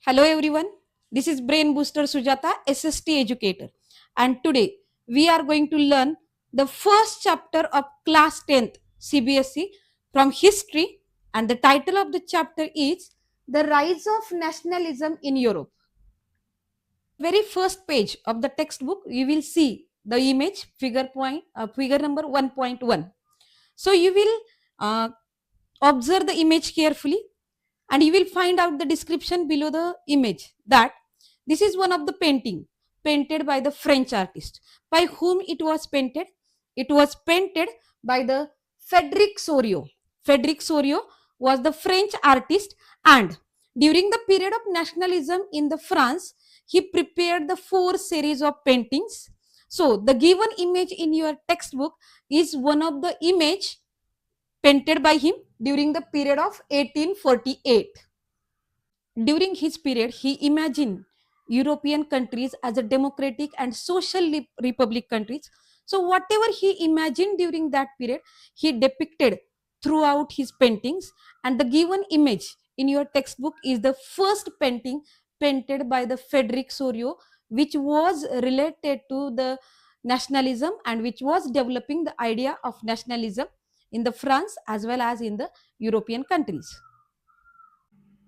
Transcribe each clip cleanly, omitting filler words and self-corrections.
Hello everyone, this is Brain Booster Sujata, SST educator, and today we are going to learn the first chapter of class 10th CBSE from history, and the title of the chapter is The Rise of Nationalism in Europe. Very first page of the textbook, you will see the image figure number 1.1. So you will observe the image carefully, and you will find out the description below the image that this is one of the painting painted by the French artist. By whom it was painted? It was painted by the Frederic Sorio. Frederic Sorio was the French artist, and during the period of nationalism in the France, he prepared the 4 series of paintings. So the given image in your textbook is one of the image painted by him during the period of 1848. During his period, he imagined European countries as a democratic and social republic countries. So whatever he imagined during that period, he depicted throughout his paintings. And the given image in your textbook is the first painting painted by the Frederic Sorio, which was related to the nationalism and which was developing the idea of nationalism in the France as well as in the European countries.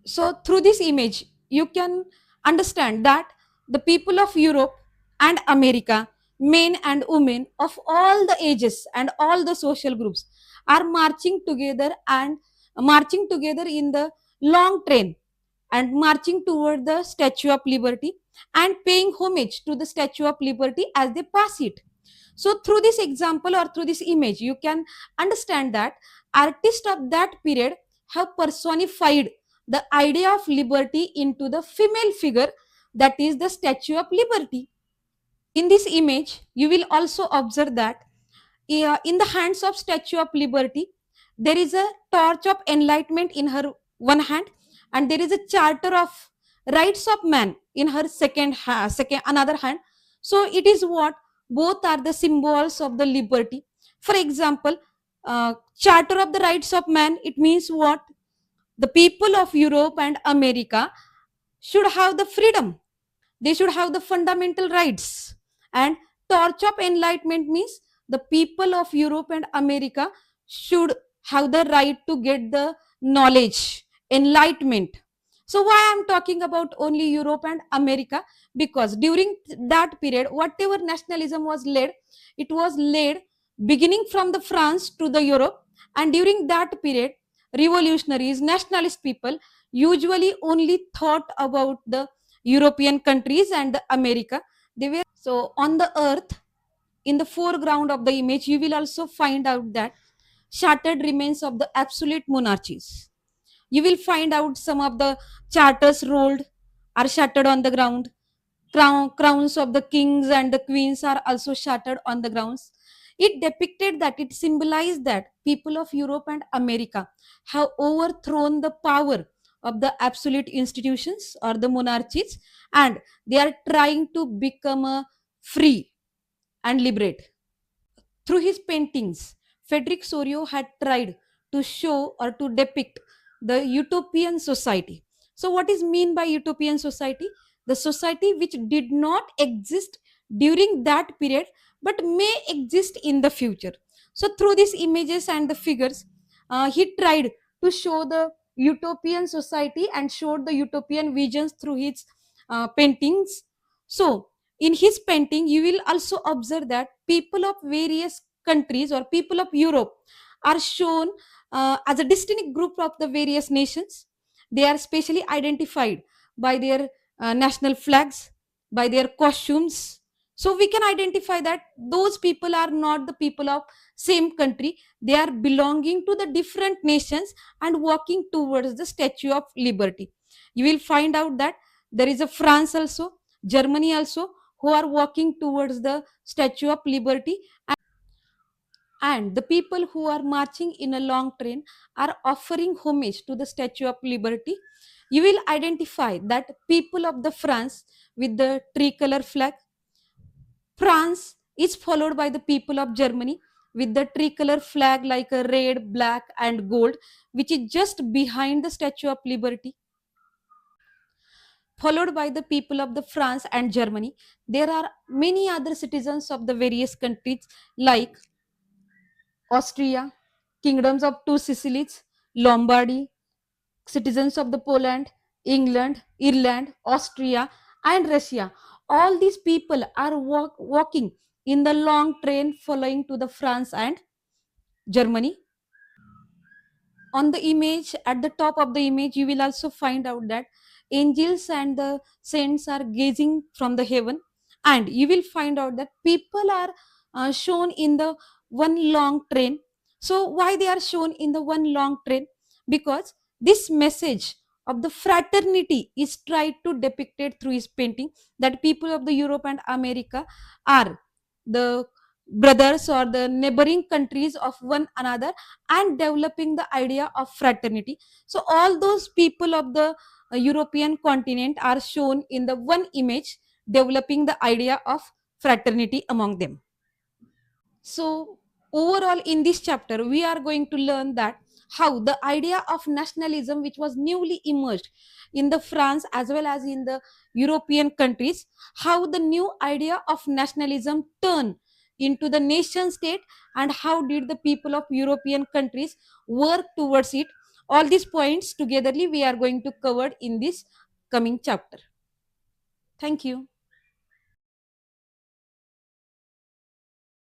So through this image, you can understand that the people of Europe and America, men and women of all the ages and all the social groups, are marching together in the long train and marching toward the Statue of Liberty and paying homage to the Statue of Liberty as they pass it. So through this example or through this image, you can understand that artists of that period have personified the idea of liberty into the female figure, that is the Statue of Liberty. In this image, you will also observe that in the hands of Statue of Liberty, there is a torch of enlightenment in her one hand, and there is a charter of rights of man in her second another hand. So it is what both are the symbols of the liberty. For example, charter of the rights of man, it means what? The people of Europe and America should have the freedom, they should have the fundamental rights. And torch of enlightenment means the people of Europe and America should have the right to get the knowledge, enlightenment. So why I'm talking about only Europe and America? Because during that period, whatever nationalism was led, it was led beginning from the France to the Europe. And during that period, revolutionaries, nationalist people usually only thought about the European countries and America. They were so on the earth. In the foreground of the image, you will also find out that shattered remains of the absolute monarchies. You will find out some of the charters rolled are shattered on the ground. Crowns of the kings and the queens are also shattered on the grounds. It depicted that, it symbolized that people of Europe and America have overthrown the power of the absolute institutions or the monarchies, and they are trying to become a free and liberate. Through his paintings, Frederic Sorio had tried to show or to depict the utopian society. So, what is mean by utopian society? The society which did not exist during that period but may exist in the future. So, through these images and the figures, he tried to show the utopian society and showed the utopian visions through his paintings. So, in his painting, you will also observe that people of various countries or people of Europe are shown as a distinct group of the various nations. They are specially identified by their national flags, by their costumes. So we can identify that those people are not the people of same country. They are belonging to the different nations and walking towards the Statue of Liberty. You will find out that there is a France also, Germany also, who are walking towards the Statue of Liberty, and the people who are marching in a long train are offering homage to the Statue of Liberty. You will identify that people of the France with the tricolor flag. France is followed by the people of Germany with the tricolor flag like a red, black, and gold, which is just behind the Statue of Liberty. followed by the people of the France and Germany. There are many other citizens of the various countries like Austria, kingdoms of two Sicilies, Lombardy, citizens of the Poland, England, Ireland, Austria, and Russia. All these people are walking in the long train following to the France and Germany. On the image, at the top of the image, you will also find out that angels and the saints are gazing from the heaven, and you will find out that people are shown in the one long train. So why they are shown in the one long train? Because this message of the fraternity is tried to depicted through his painting, that people of the Europe and America are the brothers or the neighboring countries of one another, and developing the idea of fraternity. So all those people of the European continent are shown in the one image, developing the idea of fraternity among them. So overall in this chapter we are going to learn that how the idea of nationalism, which was newly emerged in the France as well as in the European countries, how the new idea of nationalism turned into the nation state, and how did the people of European countries work towards it. All these points togetherly we are going to cover in this coming chapter. Thank you.